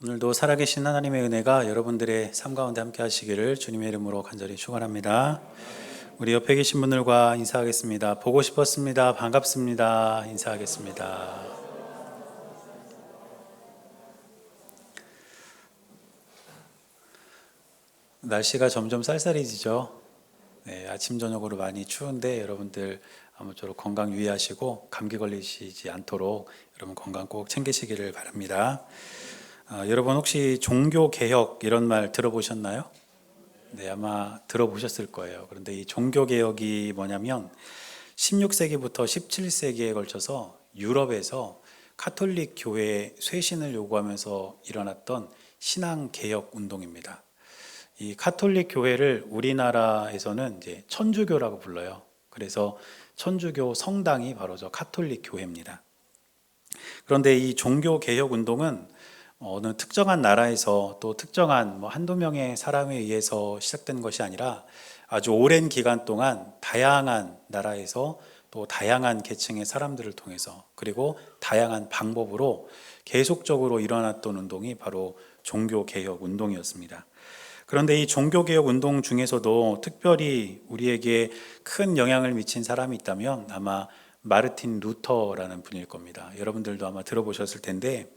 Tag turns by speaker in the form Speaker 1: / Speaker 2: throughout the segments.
Speaker 1: 오늘도 살아계신 하나님의 은혜가 여러분들의 삶 가운데 함께 하시기를 주님의 이름으로 간절히 축원합니다. 우리 옆에 계신 분들과 인사하겠습니다. 보고 싶었습니다. 반갑습니다. 인사하겠습니다. 날씨가 점점 쌀쌀해지죠. 네, 아침 저녁으로 많이 추운데 여러분들 아무쪼록 건강 유의하시고 감기 걸리시지 않도록 여러분 건강 꼭 챙기시기를 바랍니다. 여러분 혹시 종교개혁 이런 말 들어보셨나요? 네, 아마 들어보셨을 거예요. 그런데 이 종교개혁이 뭐냐면 16세기부터 17세기에 걸쳐서 유럽에서 카톨릭 교회의 쇄신을 요구하면서 일어났던 신앙개혁 운동입니다. 이 카톨릭 교회를 우리나라에서는 이제 천주교라고 불러요. 그래서 천주교 성당이 바로 저 카톨릭 교회입니다. 그런데 이 종교개혁 운동은 어느 특정한 나라에서 또 특정한 한두 명의 사람에 의해서 시작된 것이 아니라 아주 오랜 기간 동안 다양한 나라에서 또 다양한 계층의 사람들을 통해서 그리고 다양한 방법으로 계속적으로 일어났던 운동이 바로 종교개혁 운동이었습니다. 그런데 이 종교개혁 운동 중에서도 특별히 우리에게 큰 영향을 미친 사람이 있다면 아마 마르틴 루터라는 분일 겁니다. 여러분들도 아마 들어보셨을 텐데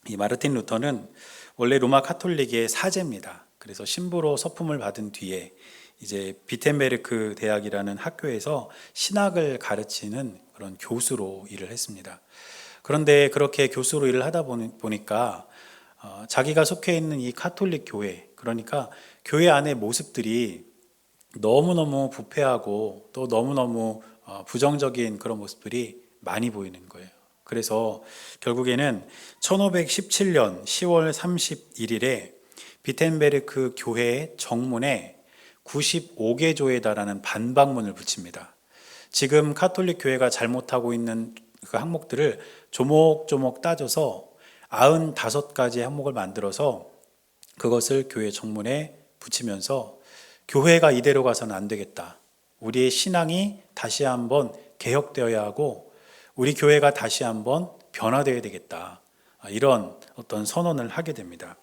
Speaker 1: 이 마르틴 루터는 원래 로마 카톨릭의 사제입니다. 그래서 신부로 서품을 받은 뒤에 이제 비텐베르크 대학이라는 학교에서 신학을 가르치는 그런 교수로 일을 했습니다. 그런데 그렇게 교수로 일을 하다 보니까 자기가 속해 있는 이 카톨릭 교회, 그러니까 교회 안의 모습들이 너무너무 부패하고 또 너무너무 부정적인 그런 모습들이 많이 보이는 거예요. 그래서 결국에는 1517년 10월 31일에 비텐베르크 교회의 정문에 95개조에 달하는 반박문을 붙입니다. 지금 카톨릭 교회가 잘못하고 있는 그 항목들을 조목조목 따져서 95가지 항목을 만들어서 그것을 교회 정문에 붙이면서 교회가 이대로 가서는 안 되겠다. 우리의 신앙이 다시 한번 개혁되어야 하고 우리 교회가 다시 한번 변화되어야 되겠다. 이런 어떤 선언을 하게 됩니다.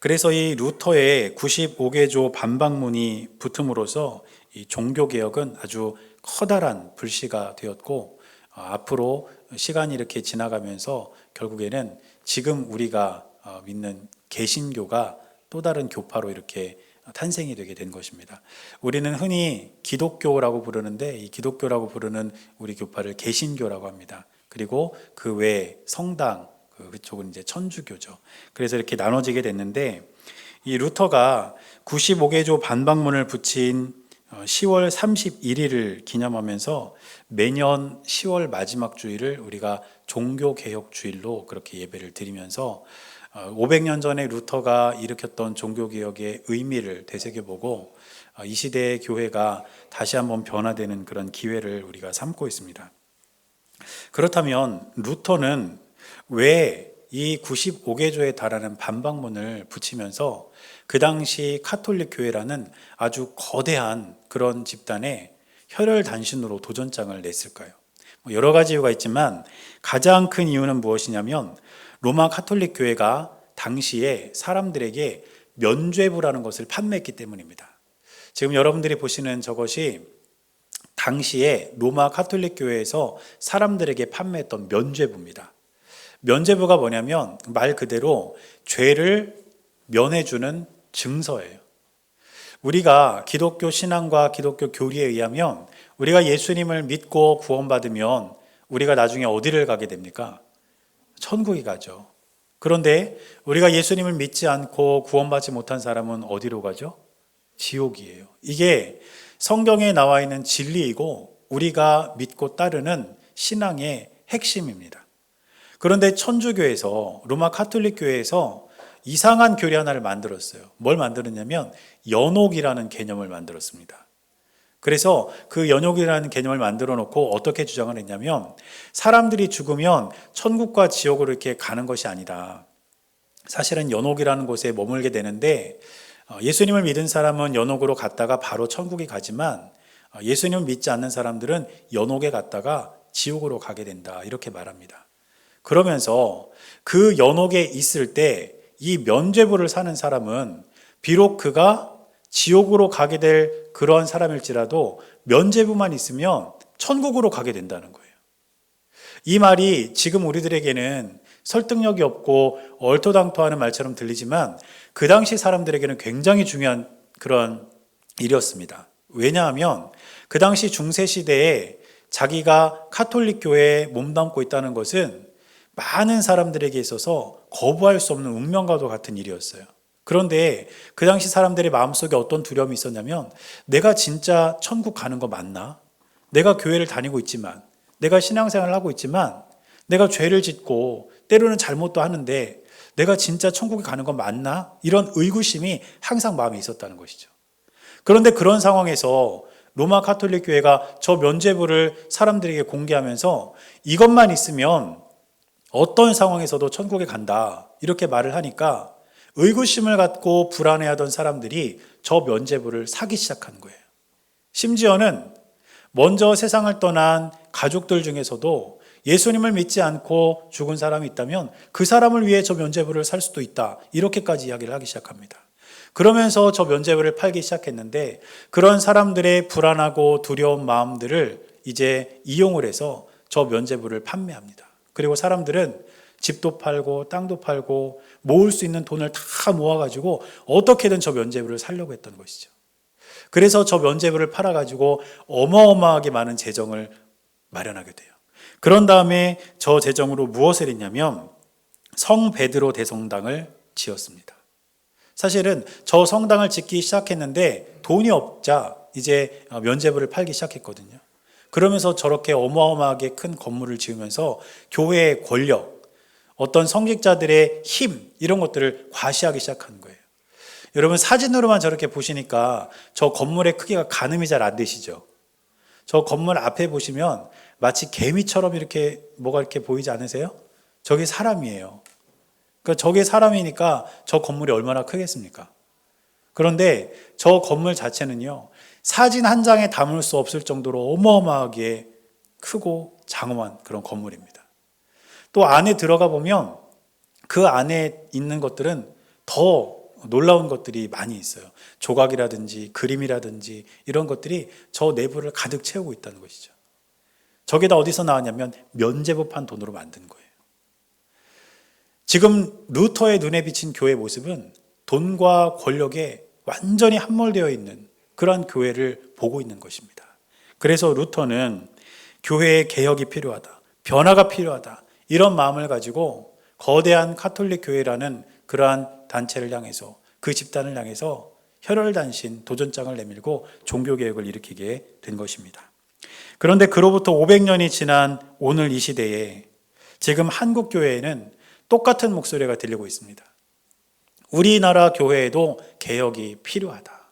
Speaker 1: 그래서 이 루터의 95개조 반박문이 붙음으로써 이 종교개혁은 아주 커다란 불씨가 되었고 앞으로 시간이 이렇게 지나가면서 결국에는 지금 우리가 믿는 개신교가 또 다른 교파로 이렇게 탄생이 되게 된 것입니다. 우리는 흔히 기독교라고 부르는데 이 기독교라고 부르는 우리 교파를 개신교라고 합니다. 그리고 그 외에 성당, 그쪽은 이제 천주교죠. 그래서 이렇게 나눠지게 됐는데 이 루터가 95개조 반박문을 붙인 10월 31일을 기념하면서 매년 10월 마지막 주일을 우리가 종교개혁주일로 그렇게 예배를 드리면서 500년 전에 루터가 일으켰던 종교개혁의 의미를 되새겨보고 이 시대의 교회가 다시 한번 변화되는 그런 기회를 우리가 삼고 있습니다. 그렇다면 루터는 왜 이 95개조에 달하는 반박문을 붙이면서 그 당시 카톨릭 교회라는 아주 거대한 그런 집단에 혈혈단신으로 도전장을 냈을까요? 여러 가지 이유가 있지만 가장 큰 이유는 무엇이냐면 로마 카톨릭 교회가 당시에 사람들에게 면죄부라는 것을 판매했기 때문입니다. 지금 여러분들이 보시는 저것이 당시에 로마 카톨릭 교회에서 사람들에게 판매했던 면죄부입니다. 면죄부가 뭐냐면 말 그대로 죄를 면해주는 증서예요. 우리가 기독교 신앙과 기독교 교리에 의하면 우리가 예수님을 믿고 구원받으면 우리가 나중에 어디를 가게 됩니까? 천국에 가죠. 그런데 우리가 예수님을 믿지 않고 구원받지 못한 사람은 어디로 가죠? 지옥이에요. 이게 성경에 나와 있는 진리이고 우리가 믿고 따르는 신앙의 핵심입니다. 그런데 천주교에서 로마 카톨릭 교회에서 이상한 교리 하나를 만들었어요. 뭘 만들었냐면 연옥이라는 개념을 만들었습니다. 그래서 그 연옥이라는 개념을 만들어 놓고 어떻게 주장을 했냐면 사람들이 죽으면 천국과 지옥으로 이렇게 가는 것이 아니다. 사실은 연옥이라는 곳에 머물게 되는데 예수님을 믿은 사람은 연옥으로 갔다가 바로 천국에 가지만 예수님을 믿지 않는 사람들은 연옥에 갔다가 지옥으로 가게 된다. 이렇게 말합니다. 그러면서 그 연옥에 있을 때 이 면죄부를 사는 사람은 비록 그가 지옥으로 가게 될 그런 사람일지라도 면죄부만 있으면 천국으로 가게 된다는 거예요. 이 말이 지금 우리들에게는 설득력이 없고 얼토당토하는 말처럼 들리지만 그 당시 사람들에게는 굉장히 중요한 그런 일이었습니다. 왜냐하면 그 당시 중세시대에 자기가 카톨릭 교회에 몸담고 있다는 것은 많은 사람들에게 있어서 거부할 수 없는 운명과도 같은 일이었어요. 그런데 그 당시 사람들의 마음속에 어떤 두려움이 있었냐면 내가 진짜 천국 가는 거 맞나? 내가 교회를 다니고 있지만, 내가 신앙생활을 하고 있지만, 내가 죄를 짓고 때로는 잘못도 하는데 내가 진짜 천국에 가는 건 맞나? 이런 의구심이 항상 마음에 있었다는 것이죠. 그런데 그런 상황에서 로마 카톨릭 교회가 저 면죄부를 사람들에게 공개하면서 이것만 있으면 어떤 상황에서도 천국에 간다 이렇게 말을 하니까 의구심을 갖고 불안해하던 사람들이 저 면죄부를 사기 시작한 거예요. 심지어는 먼저 세상을 떠난 가족들 중에서도 예수님을 믿지 않고 죽은 사람이 있다면 그 사람을 위해 저 면죄부를 살 수도 있다 이렇게까지 이야기를 하기 시작합니다. 그러면서 저 면죄부를 팔기 시작했는데 그런 사람들의 불안하고 두려운 마음들을 이제 이용을 해서 저 면죄부를 판매합니다. 그리고 사람들은 집도 팔고 땅도 팔고 모을 수 있는 돈을 다 모아가지고 어떻게든 저 면죄부를 살려고 했던 것이죠. 그래서 저 면죄부를 팔아가지고 어마어마하게 많은 재정을 마련하게 돼요. 그런 다음에 저 재정으로 무엇을 했냐면 성 베드로 대성당을 지었습니다. 사실은 저 성당을 짓기 시작했는데 돈이 없자 이제 면죄부를 팔기 시작했거든요. 그러면서 저렇게 어마어마하게 큰 건물을 지으면서 교회의 권력, 어떤 성직자들의 힘 이런 것들을 과시하기 시작한 거예요. 여러분 사진으로만 저렇게 보시니까 저 건물의 크기가 가늠이 잘 안 되시죠? 저 건물 앞에 보시면 마치 개미처럼 이렇게 뭐가 이렇게 보이지 않으세요? 저게 사람이에요. 그러니까 저게 사람이니까 저 건물이 얼마나 크겠습니까? 그런데 저 건물 자체는요, 사진 한 장에 담을 수 없을 정도로 어마어마하게 크고 장엄한 그런 건물입니다. 또 안에 들어가 보면 그 안에 있는 것들은 더 놀라운 것들이 많이 있어요. 조각이라든지 그림이라든지 이런 것들이 저 내부를 가득 채우고 있다는 것이죠. 저게 다 어디서 나왔냐면 면죄부 판 돈으로 만든 거예요. 지금 루터의 눈에 비친 교회 모습은 돈과 권력에 완전히 함몰되어 있는 그런 교회를 보고 있는 것입니다. 그래서 루터는 교회의 개혁이 필요하다, 변화가 필요하다 이런 마음을 가지고 거대한 카톨릭 교회라는 그러한 단체를 향해서 그 집단을 향해서 혈혈단신 도전장을 내밀고 종교개혁을 일으키게 된 것입니다. 그런데 그로부터 500년이 지난 오늘 이 시대에 지금 한국 교회에는 똑같은 목소리가 들리고 있습니다. 우리나라 교회에도 개혁이 필요하다.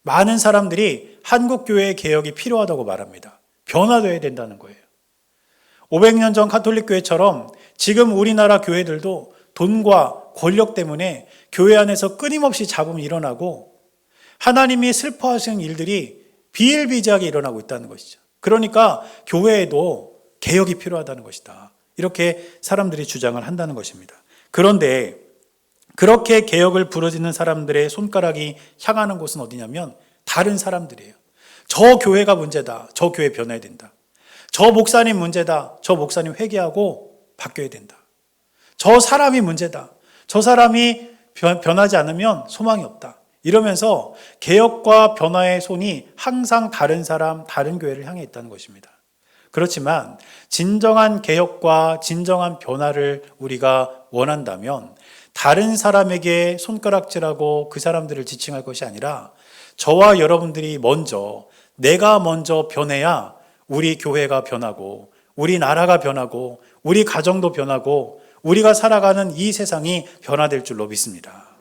Speaker 1: 많은 사람들이 한국 교회의 개혁이 필요하다고 말합니다. 변화되어야 된다는 거예요. 500년 전 카톨릭 교회처럼 지금 우리나라 교회들도 돈과 권력 때문에 교회 안에서 끊임없이 잡음이 일어나고 하나님이 슬퍼하시는 일들이 비일비재하게 일어나고 있다는 것이죠. 그러니까 교회에도 개혁이 필요하다는 것이다. 이렇게 사람들이 주장을 한다는 것입니다. 그런데 그렇게 개혁을 부르짖는 사람들의 손가락이 향하는 곳은 어디냐면 다른 사람들이에요. 저 교회가 문제다. 저 교회 변해야 된다. 저 목사님 문제다. 저 목사님 회개하고 바뀌어야 된다. 저 사람이 문제다. 저 사람이 변하지 않으면 소망이 없다. 이러면서 개혁과 변화의 손이 항상 다른 사람, 다른 교회를 향해 있다는 것입니다. 그렇지만 진정한 개혁과 진정한 변화를 우리가 원한다면 다른 사람에게 손가락질하고 그 사람들을 지칭할 것이 아니라 저와 여러분들이 먼저, 내가 먼저 변해야 우리 교회가 변하고 우리 나라가 변하고 우리 가정도 변하고 우리가 살아가는 이 세상이 변화될 줄로 믿습니다.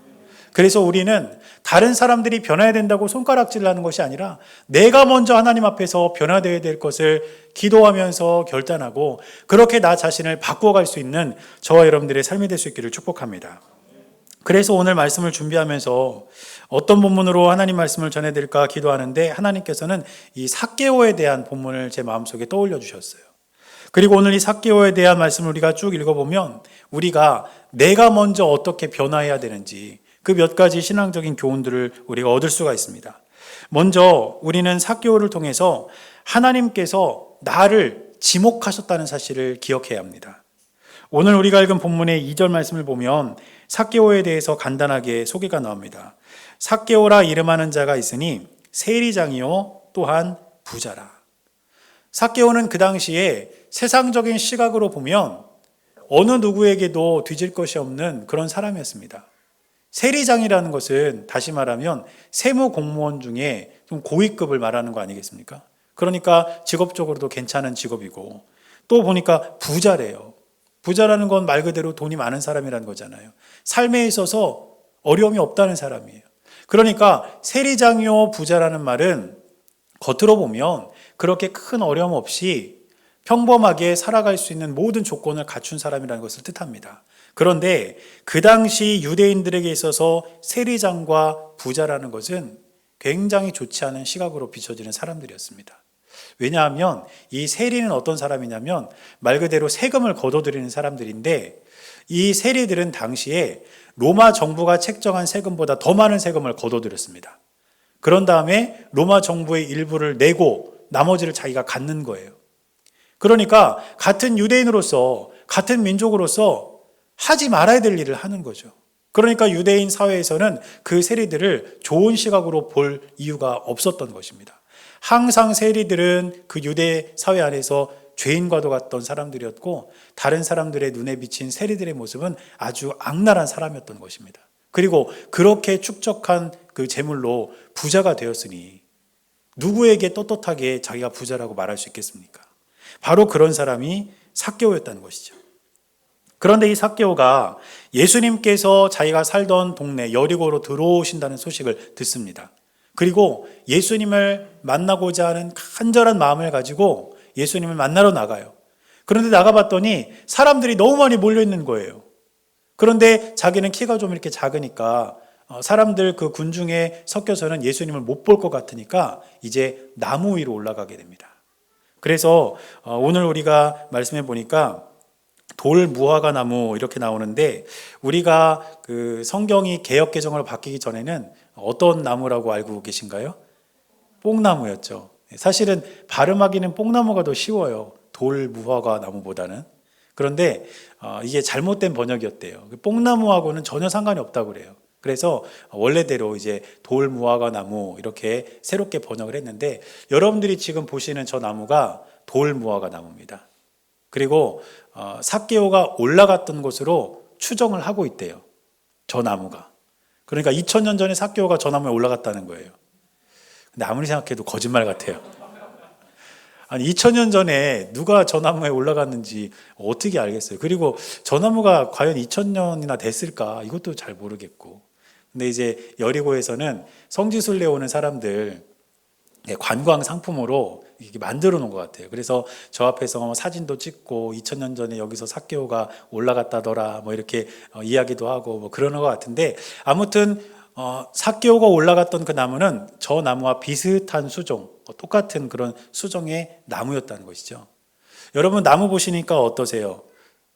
Speaker 1: 그래서 우리는 다른 사람들이 변해야 된다고 손가락질을 하는 것이 아니라 내가 먼저 하나님 앞에서 변화되어야 될 것을 기도하면서 결단하고 그렇게 나 자신을 바꿔갈 수 있는 저와 여러분들의 삶이 될 수 있기를 축복합니다. 그래서 오늘 말씀을 준비하면서 어떤 본문으로 하나님 말씀을 전해드릴까 기도하는데 하나님께서는 이 삭개오에 대한 본문을 제 마음속에 떠올려 주셨어요. 그리고 오늘 이 삭개오에 대한 말씀을 우리가 쭉 읽어보면 우리가 내가 먼저 어떻게 변화해야 되는지 그 몇 가지 신앙적인 교훈들을 우리가 얻을 수가 있습니다. 먼저 우리는 삭개오를 통해서 하나님께서 나를 지목하셨다는 사실을 기억해야 합니다. 오늘 우리가 읽은 본문의 2절 말씀을 보면 삭개오에 대해서 간단하게 소개가 나옵니다. 삭개오라 이름하는 자가 있으니 세리장이요 또한 부자라. 삭개오는 그 당시에 세상적인 시각으로 보면 어느 누구에게도 뒤질 것이 없는 그런 사람이었습니다. 세리장이라는 것은 다시 말하면 세무 공무원 중에 좀 고위급을 말하는 거 아니겠습니까? 그러니까 직업적으로도 괜찮은 직업이고 또 보니까 부자래요. 부자라는 건 말 그대로 돈이 많은 사람이라는 거잖아요. 삶에 있어서 어려움이 없다는 사람이에요. 그러니까 세리장이요 부자라는 말은 겉으로 보면 그렇게 큰 어려움 없이 평범하게 살아갈 수 있는 모든 조건을 갖춘 사람이라는 것을 뜻합니다. 그런데 그 당시 유대인들에게 있어서 세리장과 부자라는 것은 굉장히 좋지 않은 시각으로 비춰지는 사람들이었습니다. 왜냐하면 이 세리는 어떤 사람이냐면 말 그대로 세금을 걷어들이는 사람들인데 이 세리들은 당시에 로마 정부가 책정한 세금보다 더 많은 세금을 걷어들였습니다. 그런 다음에 로마 정부의 일부를 내고 나머지를 자기가 갖는 거예요. 그러니까 같은 유대인으로서 같은 민족으로서 하지 말아야 될 일을 하는 거죠. 그러니까 유대인 사회에서는 그 세리들을 좋은 시각으로 볼 이유가 없었던 것입니다. 항상 세리들은 그 유대 사회 안에서 죄인과도 같던 사람들이었고 다른 사람들의 눈에 비친 세리들의 모습은 아주 악랄한 사람이었던 것입니다. 그리고 그렇게 축적한 그 재물로 부자가 되었으니 누구에게 떳떳하게 자기가 부자라고 말할 수 있겠습니까? 바로 그런 사람이 삭개오였다는 것이죠. 그런데 이 삭개오가 예수님께서 자기가 살던 동네 여리고로 들어오신다는 소식을 듣습니다. 그리고 예수님을 만나고자 하는 간절한 마음을 가지고 예수님을 만나러 나가요. 그런데 나가봤더니 사람들이 너무 많이 몰려있는 거예요. 그런데 자기는 키가 좀 이렇게 작으니까 사람들 그 군중에 섞여서는 예수님을 못 볼 것 같으니까 이제 나무 위로 올라가게 됩니다. 그래서 오늘 우리가 말씀해 보니까 돌 무화과 나무 이렇게 나오는데 우리가 그 성경이 개역 개정으로 바뀌기 전에는 어떤 나무라고 알고 계신가요? 뽕나무였죠. 사실은 발음하기는 뽕나무가 더 쉬워요. 돌 무화과 나무보다는. 그런데 이게 잘못된 번역이었대요. 뽕나무하고는 전혀 상관이 없다고 그래요. 그래서 원래대로 이제 돌 무화과 나무 이렇게 새롭게 번역을 했는데 여러분들이 지금 보시는 저 나무가 돌 무화과 나무입니다. 그리고 삭개오가 올라갔던 곳으로 추정을 하고 있대요. 저 나무가. 그러니까 2000년 전에 삭개오가 저 나무에 올라갔다는 거예요. 근데 아무리 생각해도 거짓말 같아요. 아니 2000년 전에 누가 저 나무에 올라갔는지 어떻게 알겠어요. 그리고 저 나무가 과연 2000년이나 됐을까 이것도 잘 모르겠고. 근데 이제 여리고에서는 성지순례 오는 사람들 관광 상품으로 이렇게 만들어 놓은 것 같아요. 그래서 저 앞에서 사진도 찍고 2000년 전에 여기서 삭개오가 올라갔다더라 뭐 이렇게 이야기도 하고 뭐 그러는 것 같은데 아무튼 삭개오가 올라갔던 그 나무는 저 나무와 비슷한 수종, 똑같은 그런 수종의 나무였다는 것이죠. 여러분 나무 보시니까 어떠세요?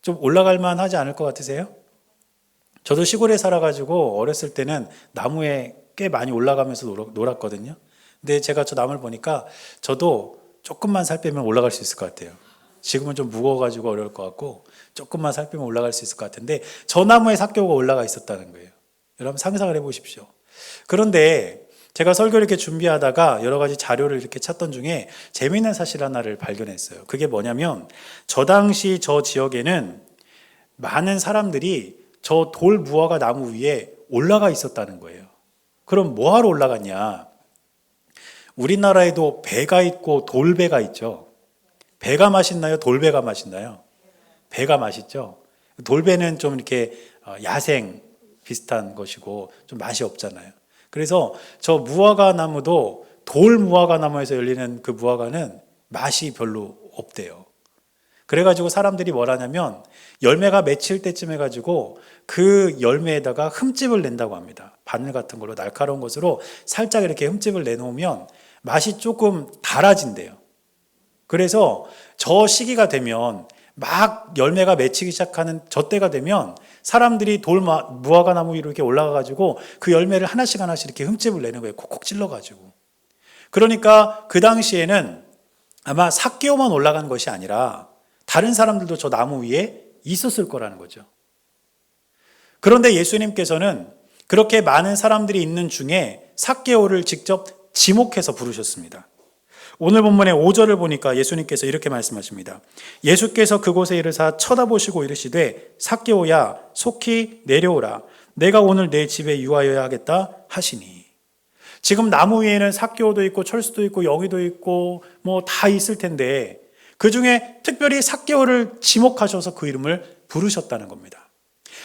Speaker 1: 좀 올라갈 만하지 않을 것 같으세요? 저도 시골에 살아가지고 어렸을 때는 나무에 꽤 많이 올라가면서 놀았거든요. 근데 제가 저 나무를 보니까 저도 조금만 살 빼면 올라갈 수 있을 것 같아요. 지금은 좀 무거워가지고 어려울 것 같고 조금만 살 빼면 올라갈 수 있을 것 같은데 저 나무에 삭개오가 올라가 있었다는 거예요. 여러분 상상을 해보십시오. 그런데 제가 설교를 이렇게 준비하다가 여러 가지 자료를 이렇게 찾던 중에 재미있는 사실 하나를 발견했어요. 그게 뭐냐면 저 당시 저 지역에는 많은 사람들이 저 돌 무화과 나무 위에 올라가 있었다는 거예요. 그럼 뭐하러 올라갔냐? 우리나라에도 배가 있고 돌배가 있죠. 배가 맛있나요? 돌배가 맛있나요? 배가 맛있죠. 돌배는 좀 이렇게 야생 비슷한 것이고 좀 맛이 없잖아요. 그래서 저 무화과 나무도 돌 무화과 나무에서 열리는 그 무화과는 맛이 별로 없대요. 그래가지고 사람들이 뭘 하냐면 열매가 맺힐 때쯤 해가지고 그 열매에다가 흠집을 낸다고 합니다. 바늘 같은 걸로 날카로운 것으로 살짝 이렇게 흠집을 내놓으면 맛이 조금 달아진대요. 그래서 저 시기가 되면 막 열매가 맺히기 시작하는 저 때가 되면 사람들이 무화과 나무 위로 이렇게 올라가가지고 그 열매를 하나씩 이렇게 흠집을 내는 거예요. 콕콕 찔러가지고. 그러니까 그 당시에는 아마 삭개오만 올라간 것이 아니라 다른 사람들도 저 나무 위에 있었을 거라는 거죠. 그런데 예수님께서는 그렇게 많은 사람들이 있는 중에 삭개오를 직접 지목해서 부르셨습니다. 오늘 본문의 5절을 보니까 예수님께서 이렇게 말씀하십니다. 예수께서 그곳에 이르사 쳐다보시고 이르시되 삭개오야 속히 내려오라. 내가 오늘 내 집에 유하여야 하겠다 하시니. 지금 나무 위에는 삭개오도 있고 철수도 있고 영희도 있고 뭐 다 있을 텐데 그중에 특별히 삭개오를 지목하셔서 그 이름을 부르셨다는 겁니다.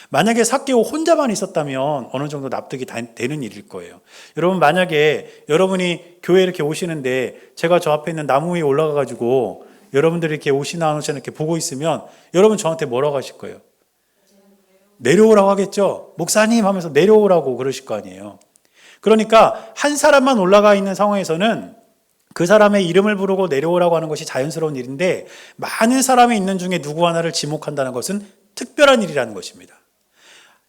Speaker 1: 만약에 삭개오 혼자만 있었다면 어느 정도 납득이 되는 일일 거예요. 여러분, 만약에 여러분이 교회에 이렇게 오시는데 제가 저 앞에 있는 나무 위에 올라가 가지고 여러분들이 이렇게 오시나 안 오시나 이렇게 보고 있으면 여러분 저한테 뭐라고 하실 거예요? 내려오라고 하겠죠? 목사님 하면서 내려오라고 그러실 거 아니에요. 그러니까 한 사람만 올라가 있는 상황에서는 그 사람의 이름을 부르고 내려오라고 하는 것이 자연스러운 일인데 많은 사람이 있는 중에 누구 하나를 지목한다는 것은 특별한 일이라는 것입니다.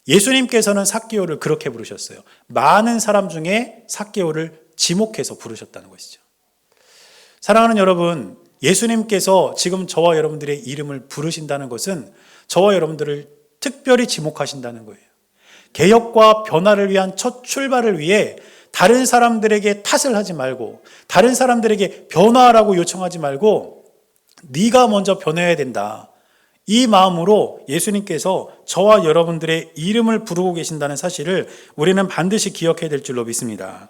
Speaker 1: 예수님께서는 삭개오를 그렇게 부르셨어요. 많은 사람 중에 삭개오를 지목해서 부르셨다는 것이죠. 사랑하는 여러분, 예수님께서 지금 저와 여러분들의 이름을 부르신다는 것은 저와 여러분들을 특별히 지목하신다는 거예요. 개혁과 변화를 위한 첫 출발을 위해 다른 사람들에게 탓을 하지 말고 다른 사람들에게 변화하라고 요청하지 말고 네가 먼저 변해야 된다. 이 마음으로 예수님께서 저와 여러분들의 이름을 부르고 계신다는 사실을 우리는 반드시 기억해야 될 줄로 믿습니다.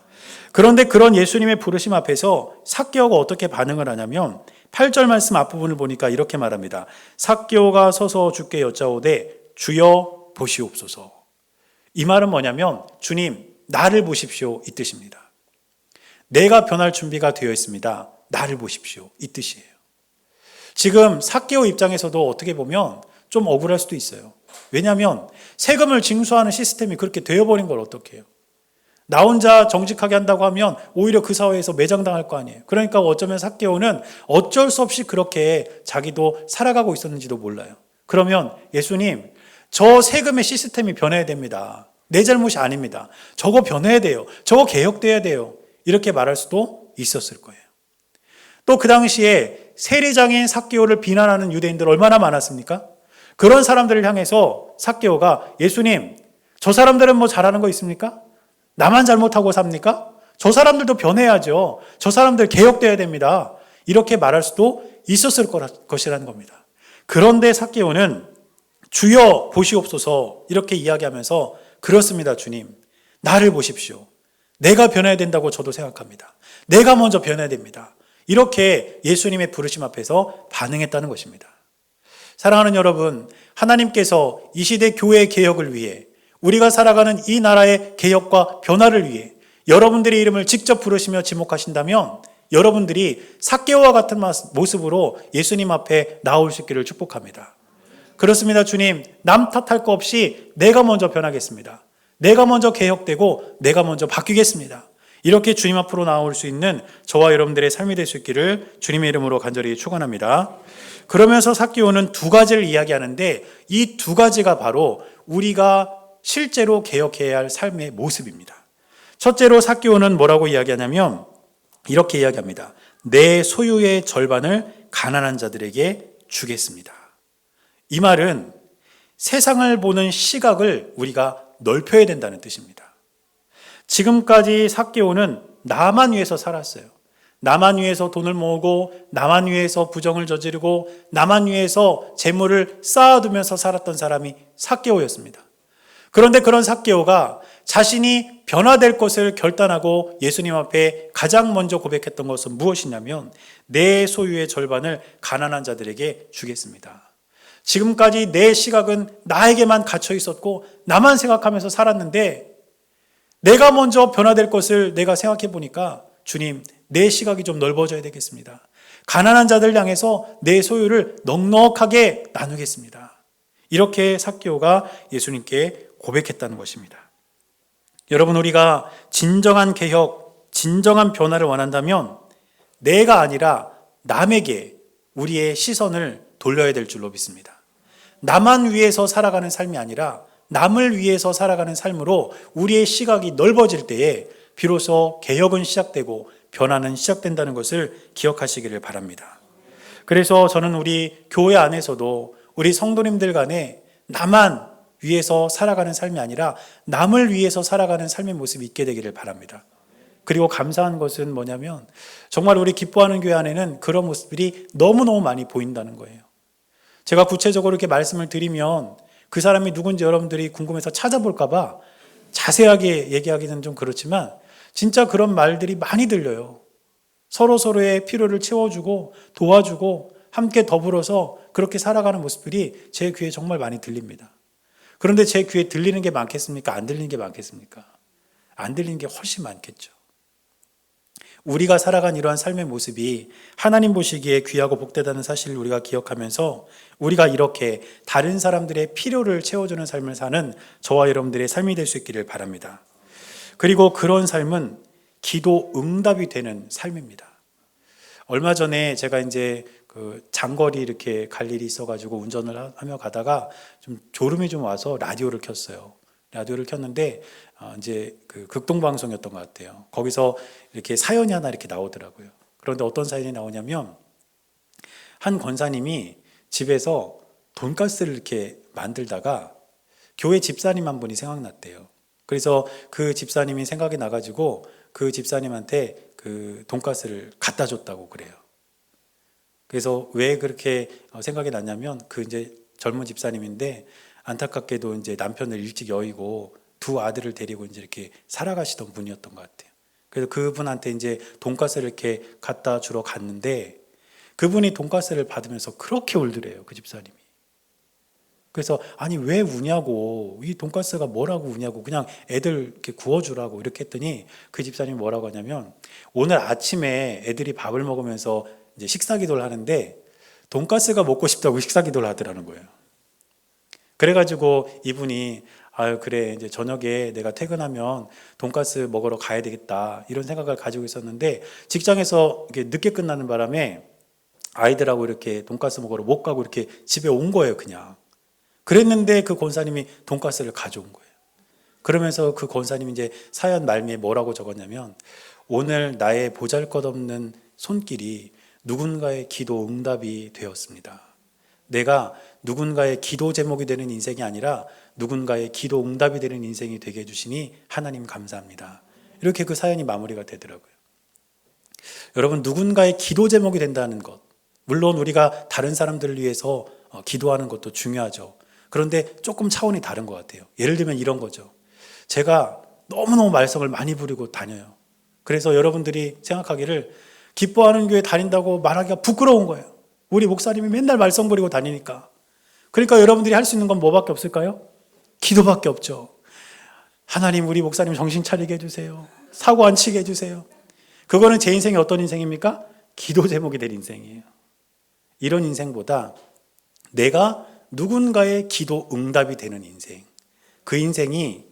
Speaker 1: 그런데 그런 예수님의 부르심 앞에서 삭개오가 어떻게 반응을 하냐면 8절 말씀 앞부분을 보니까 이렇게 말합니다. 삭개오가 서서 주께 여짜오되 주여 보시옵소서. 이 말은 뭐냐면 주님 나를 보십시오 이 뜻입니다. 내가 변할 준비가 되어 있습니다. 나를 보십시오 이 뜻이에요. 지금 삭개오 입장에서도 어떻게 보면 좀 억울할 수도 있어요. 왜냐하면 세금을 징수하는 시스템이 그렇게 되어버린 걸 어떻게 해요? 나 혼자 정직하게 한다고 하면 오히려 그 사회에서 매장당할 거 아니에요. 그러니까 어쩌면 삭개오는 어쩔 수 없이 그렇게 자기도 살아가고 있었는지도 몰라요. 그러면 예수님 저 세금의 시스템이 변해야 됩니다. 내 잘못이 아닙니다. 저거 변해야 돼요. 저거 개혁돼야 돼요. 이렇게 말할 수도 있었을 거예요. 또 그 당시에 세리장인 삭개오를 비난하는 유대인들 얼마나 많았습니까? 그런 사람들을 향해서 삭개오가 예수님 저 사람들은 뭐 잘하는 거 있습니까? 나만 잘못하고 삽니까? 저 사람들도 변해야죠. 저 사람들 개혁돼야 됩니다. 이렇게 말할 수도 있었을 것이라는 겁니다. 그런데 삭개오는 주여 보시옵소서 이렇게 이야기하면서 그렇습니다 주님 나를 보십시오. 내가 변해야 된다고 저도 생각합니다. 내가 먼저 변해야 됩니다. 이렇게 예수님의 부르심 앞에서 반응했다는 것입니다. 사랑하는 여러분, 하나님께서 이 시대 교회의 개혁을 위해 우리가 살아가는 이 나라의 개혁과 변화를 위해 여러분들의 이름을 직접 부르시며 지목하신다면 여러분들이 삭개오와 같은 모습으로 예수님 앞에 나올 수 있기를 축복합니다. 그렇습니다 주님, 남 탓할 거 없이 내가 먼저 변하겠습니다. 내가 먼저 개혁되고 내가 먼저 바뀌겠습니다. 이렇게 주님 앞으로 나올 수 있는 저와 여러분들의 삶이 될 수 있기를 주님의 이름으로 간절히 축원합니다. 그러면서 삭개오는 두 가지를 이야기하는데 이 두 가지가 바로 우리가 실제로 개혁해야 할 삶의 모습입니다. 첫째로 삭개오는 뭐라고 이야기하냐면 이렇게 이야기합니다. 내 소유의 절반을 가난한 자들에게 주겠습니다. 이 말은 세상을 보는 시각을 우리가 넓혀야 된다는 뜻입니다. 지금까지 삭개오는 나만 위해서 살았어요. 나만 위해서 돈을 모으고 나만 위해서 부정을 저지르고 나만 위해서 재물을 쌓아두면서 살았던 사람이 삭개오였습니다. 그런데 그런 삭개오가 자신이 변화될 것을 결단하고 예수님 앞에 가장 먼저 고백했던 것은 무엇이냐면 내 소유의 절반을 가난한 자들에게 주겠습니다. 지금까지 내 시각은 나에게만 갇혀 있었고 나만 생각하면서 살았는데 내가 먼저 변화될 것을 내가 생각해 보니까 주님 내 시각이 좀 넓어져야 되겠습니다. 가난한 자들 향해서 내 소유를 넉넉하게 나누겠습니다. 이렇게 삭개오가 예수님께 고백했다는 것입니다. 여러분 우리가 진정한 개혁, 진정한 변화를 원한다면 내가 아니라 남에게 우리의 시선을 돌려야 될 줄로 믿습니다. 나만 위해서 살아가는 삶이 아니라 남을 위해서 살아가는 삶으로 우리의 시각이 넓어질 때에 비로소 개혁은 시작되고 변화는 시작된다는 것을 기억하시기를 바랍니다. 그래서 저는 우리 교회 안에서도 우리 성도님들 간에 나만 위해서 살아가는 삶이 아니라 남을 위해서 살아가는 삶의 모습이 있게 되기를 바랍니다. 그리고 감사한 것은 뭐냐면 정말 우리 기뻐하는 교회 안에는 그런 모습들이 너무너무 많이 보인다는 거예요. 제가 구체적으로 이렇게 말씀을 드리면 그 사람이 누군지 여러분들이 궁금해서 찾아볼까 봐 자세하게 얘기하기는 좀 그렇지만 진짜 그런 말들이 많이 들려요. 서로서로의 필요를 채워주고 도와주고 함께 더불어서 그렇게 살아가는 모습들이 제 귀에 정말 많이 들립니다. 그런데 제 귀에 들리는 게 많겠습니까? 안 들리는 게 많겠습니까? 안 들리는 게 훨씬 많겠죠. 우리가 살아간 이러한 삶의 모습이 하나님 보시기에 귀하고 복되다는 사실을 우리가 기억하면서 우리가 이렇게 다른 사람들의 필요를 채워주는 삶을 사는 저와 여러분들의 삶이 될 수 있기를 바랍니다. 그리고 그런 삶은 기도 응답이 되는 삶입니다. 얼마 전에 제가 이제 그 장거리 이렇게 갈 일이 있어가지고 운전을 하며 가다가 좀 졸음이 좀 와서 라디오를 켰어요. 라디오를 켰는데 이제 그 극동방송이었던 것 같아요. 거기서 이렇게 사연이 하나 이렇게 나오더라고요. 그런데 어떤 사연이 나오냐면 한 권사님이 집에서 돈가스를 이렇게 만들다가 교회 집사님 한 분이 생각났대요. 그래서 그 집사님이 생각이 나가지고 그 집사님한테 그 돈가스를 갖다 줬다고 그래요. 그래서 왜 그렇게 생각이 났냐면 그 이제 젊은 집사님인데 안타깝게도 이제 남편을 일찍 여의고 두 아들을 데리고 이제 이렇게 살아가시던 분이었던 것 같아요. 그래서 그분한테 이제 돈가스를 이렇게 갖다 주러 갔는데 그분이 돈가스를 받으면서 그렇게 울더래요, 그 집사님이. 그래서 아니 왜 우냐고, 이 돈가스가 뭐라고 우냐고, 그냥 애들 이렇게 구워주라고 이렇게 했더니 그 집사님이 뭐라고 하냐면 오늘 아침에 애들이 밥을 먹으면서 이제 식사 기도를 하는데 돈가스가 먹고 싶다고 식사 기도를 하더라는 거예요. 그래가지고 이분이 아유 그래 이제 저녁에 내가 퇴근하면 돈가스 먹으러 가야 되겠다 이런 생각을 가지고 있었는데 직장에서 이렇게 늦게 끝나는 바람에 아이들하고 이렇게 돈가스 먹으러 못 가고 이렇게 집에 온 거예요 그냥. 그랬는데 그 권사님이 돈가스를 가져온 거예요. 그러면서 그 권사님이 이제 사연 말미에 뭐라고 적었냐면 오늘 나의 보잘것없는 손길이 누군가의 기도 응답이 되었습니다. 내가 누군가의 기도 제목이 되는 인생이 아니라 누군가의 기도 응답이 되는 인생이 되게 해주시니 하나님 감사합니다. 이렇게 그 사연이 마무리가 되더라고요. 여러분 누군가의 기도 제목이 된다는 것, 물론 우리가 다른 사람들을 위해서 기도하는 것도 중요하죠. 그런데 조금 차원이 다른 것 같아요. 예를 들면 이런 거죠. 제가 너무너무 말썽을 많이 부리고 다녀요. 그래서 여러분들이 생각하기를 기뻐하는 교회 다닌다고 말하기가 부끄러운 거예요. 우리 목사님이 맨날 말썽 부리고 다니니까. 그러니까 여러분들이 할 수 있는 건 뭐밖에 없을까요? 기도밖에 없죠. 하나님 우리 목사님 정신 차리게 해주세요. 사고 안 치게 해주세요. 그거는 제 인생이 어떤 인생입니까? 기도 제목이 될 인생이에요. 이런 인생보다 내가 누군가의 기도 응답이 되는 인생, 그 인생이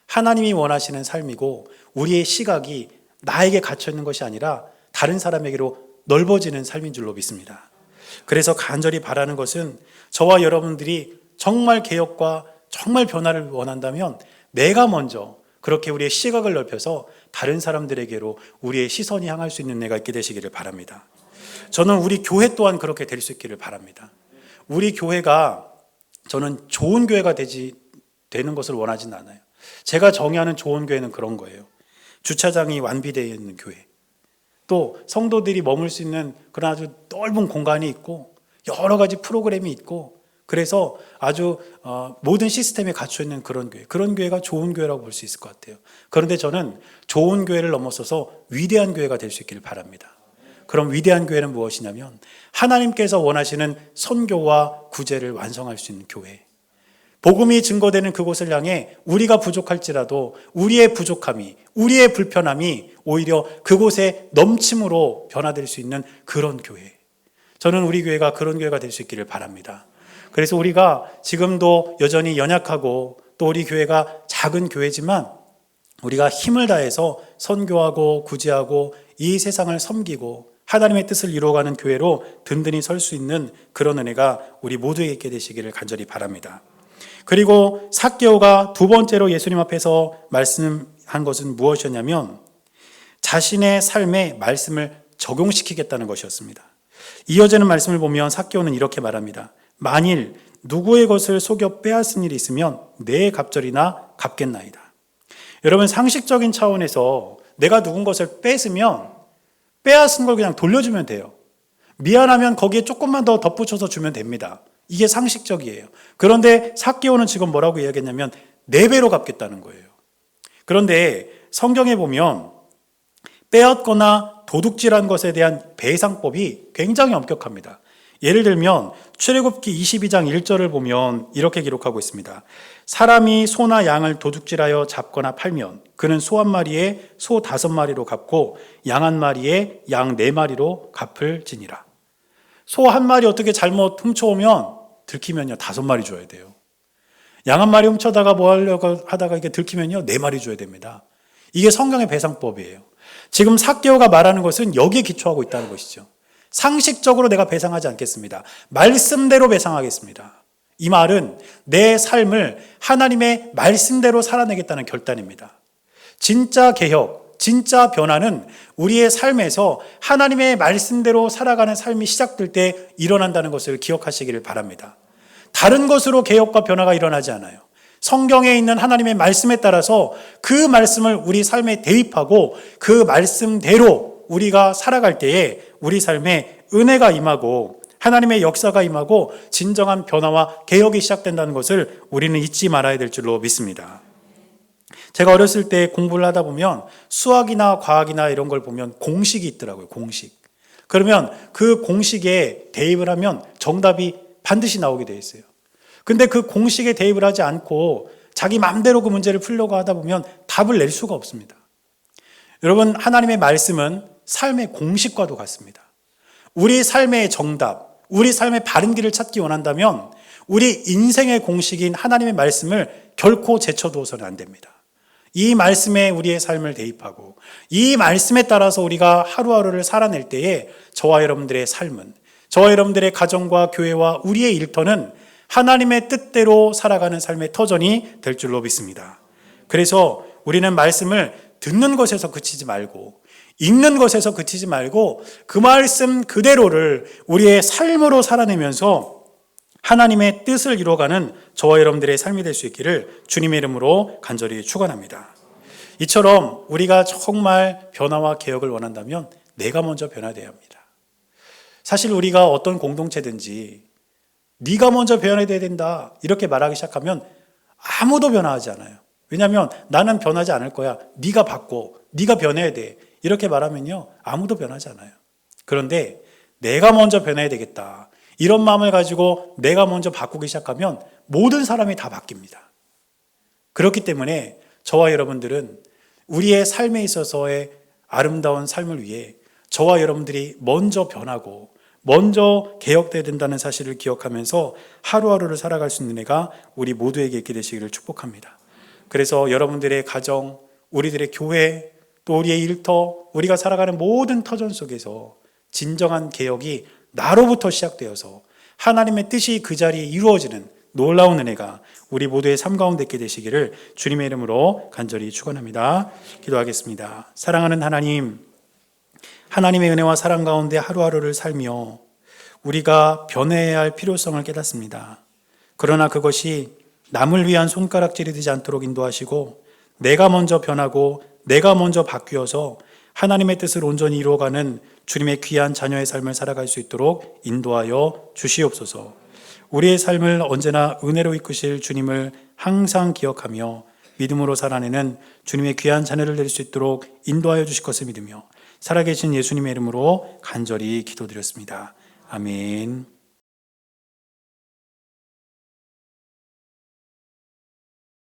Speaker 1: 하나님이 원하시는 삶이고 우리의 시각이 나에게 갇혀있는 것이 아니라 다른 사람에게로 넓어지는 삶인 줄로 믿습니다. 그래서 간절히 바라는 것은 저와 여러분들이 정말 개혁과 정말 변화를 원한다면 내가 먼저 그렇게 우리의 시각을 넓혀서 다른 사람들에게로 우리의 시선이 향할 수 있는 내가 있게 되시기를 바랍니다. 저는 우리 교회 또한 그렇게 될 수 있기를 바랍니다. 우리 교회가 저는 좋은 교회가 되는 것을 원하지는 않아요. 제가 정의하는 좋은 교회는 그런 거예요. 주차장이 완비되어 있는 교회, 또 성도들이 머물 수 있는 그런 아주 넓은 공간이 있고 여러 가지 프로그램이 있고 그래서 아주 모든 시스템이 갖춰 있는 그런 교회가 좋은 교회라고 볼 수 있을 것 같아요. 그런데 저는 좋은 교회를 넘어서서 위대한 교회가 될 수 있기를 바랍니다. 그럼 위대한 교회는 무엇이냐면 하나님께서 원하시는 선교와 구제를 완성할 수 있는 교회, 복음이 증거되는 그곳을 향해 우리가 부족할지라도 우리의 부족함이, 우리의 불편함이 오히려 그곳의 넘침으로 변화될 수 있는 그런 교회, 저는 우리 교회가 그런 교회가 될 수 있기를 바랍니다. 그래서 우리가 지금도 여전히 연약하고 또 우리 교회가 작은 교회지만 우리가 힘을 다해서 선교하고 구제하고 이 세상을 섬기고 하나님의 뜻을 이루어가는 교회로 든든히 설 수 있는 그런 은혜가 우리 모두에게 있게 되시기를 간절히 바랍니다. 그리고 삭개오가 두 번째로 예수님 앞에서 말씀한 것은 무엇이었냐면 자신의 삶에 말씀을 적용시키겠다는 것이었습니다. 이어지는 말씀을 보면 삭개오는 이렇게 말합니다. 만일 누구의 것을 속여 빼앗은 일이 있으면 내 갑절이나 갚겠나이다. 여러분, 상식적인 차원에서 내가 누군 것을 뺏으면 빼앗은 걸 그냥 돌려주면 돼요. 미안하면 거기에 조금만 더 덧붙여서 주면 됩니다. 이게 상식적이에요. 그런데 삭개오는 지금 뭐라고 이야기했냐면 4배로 갚겠다는 거예요. 그런데 성경에 보면 빼앗거나 도둑질한 것에 대한 배상법이 굉장히 엄격합니다. 예를 들면 출애굽기 22장 1절을 보면 이렇게 기록하고 있습니다. 사람이 소나 양을 도둑질하여 잡거나 팔면 그는 소 1마리에 소 5마리로 갚고 양 1마리에 양 4마리로 갚을 지니라. 소 1마리 어떻게 잘못 훔쳐오면 들키면요 5마리 줘야 돼요. 양 1마리 훔쳐다가 뭐 하려고 하다가 이게 들키면요 4마리 줘야 됩니다. 이게 성경의 배상법이에요. 지금 삭개오가 말하는 것은 여기에 기초하고 있다는 것이죠. 상식적으로 내가 배상하지 않겠습니다. 말씀대로 배상하겠습니다. 이 말은 내 삶을 하나님의 말씀대로 살아내겠다는 결단입니다. 진짜 개혁, 진짜 변화는 우리의 삶에서 하나님의 말씀대로 살아가는 삶이 시작될 때 일어난다는 것을 기억하시기를 바랍니다. 다른 것으로 개혁과 변화가 일어나지 않아요. 성경에 있는 하나님의 말씀에 따라서 그 말씀을 우리 삶에 대입하고 그 말씀대로 우리가 살아갈 때에 우리 삶에 은혜가 임하고 하나님의 역사가 임하고 진정한 변화와 개혁이 시작된다는 것을 우리는 잊지 말아야 될 줄로 믿습니다. 제가 어렸을 때 공부를 하다 보면 수학이나 과학이나 이런 걸 보면 공식이 있더라고요. 공식. 그러면 그 공식에 대입을 하면 정답이 반드시 나오게 돼 있어요. 근데 그 공식에 대입을 하지 않고 자기 마음대로 그 문제를 풀려고 하다 보면 답을 낼 수가 없습니다. 여러분, 하나님의 말씀은 삶의 공식과도 같습니다. 우리 삶의 정답, 우리 삶의 바른 길을 찾기 원한다면 우리 인생의 공식인 하나님의 말씀을 결코 제쳐두어서는 안 됩니다. 이 말씀에 우리의 삶을 대입하고 이 말씀에 따라서 우리가 하루하루를 살아낼 때에 저와 여러분들의 삶은, 저와 여러분들의 가정과 교회와 우리의 일터는 하나님의 뜻대로 살아가는 삶의 터전이 될 줄로 믿습니다. 그래서 우리는 말씀을 듣는 것에서 그치지 말고 읽는 것에서 그치지 말고 그 말씀 그대로를 우리의 삶으로 살아내면서 하나님의 뜻을 이루어가는 저와 여러분들의 삶이 될 수 있기를 주님의 이름으로 간절히 축원합니다. 이처럼 우리가 정말 변화와 개혁을 원한다면 내가 먼저 변화되어야 합니다. 사실 우리가 어떤 공동체든지 네가 먼저 변화되어야 된다 이렇게 말하기 시작하면 아무도 변화하지 않아요. 왜냐하면 나는 변하지 않을 거야. 네가 바꿔. 네가 변해야 돼. 이렇게 말하면요 아무도 변하지 않아요. 그런데 내가 먼저 변해야 되겠다. 이런 마음을 가지고 내가 먼저 바꾸기 시작하면 모든 사람이 다 바뀝니다. 그렇기 때문에 저와 여러분들은 우리의 삶에 있어서의 아름다운 삶을 위해 저와 여러분들이 먼저 변하고 먼저 개혁되어야 된다는 사실을 기억하면서 하루하루를 살아갈 수 있는 은혜가 우리 모두에게 있게 되시기를 축복합니다. 그래서 여러분들의 가정, 우리들의 교회, 또 우리의 일터, 우리가 살아가는 모든 터전 속에서 진정한 개혁이 나로부터 시작되어서 하나님의 뜻이 그 자리에 이루어지는 놀라운 은혜가 우리 모두의 삶 가운데 있게 되시기를 주님의 이름으로 간절히 축원합니다. 기도하겠습니다. 사랑하는 하나님, 하나님의 은혜와 사랑 가운데 하루하루를 살며 우리가 변해야 할 필요성을 깨닫습니다. 그러나 그것이 남을 위한 손가락질이 되지 않도록 인도하시고 내가 먼저 변하고 내가 먼저 바뀌어서 하나님의 뜻을 온전히 이루어가는 주님의 귀한 자녀의 삶을 살아갈 수 있도록 인도하여 주시옵소서. 우리의 삶을 언제나 은혜로 이끄실 주님을 항상 기억하며 믿음으로 살아내는 주님의 귀한 자녀를 될 수 있도록 인도하여 주실 것을 믿으며 살아계신 예수님의 이름으로 간절히 기도드렸습니다. 아멘.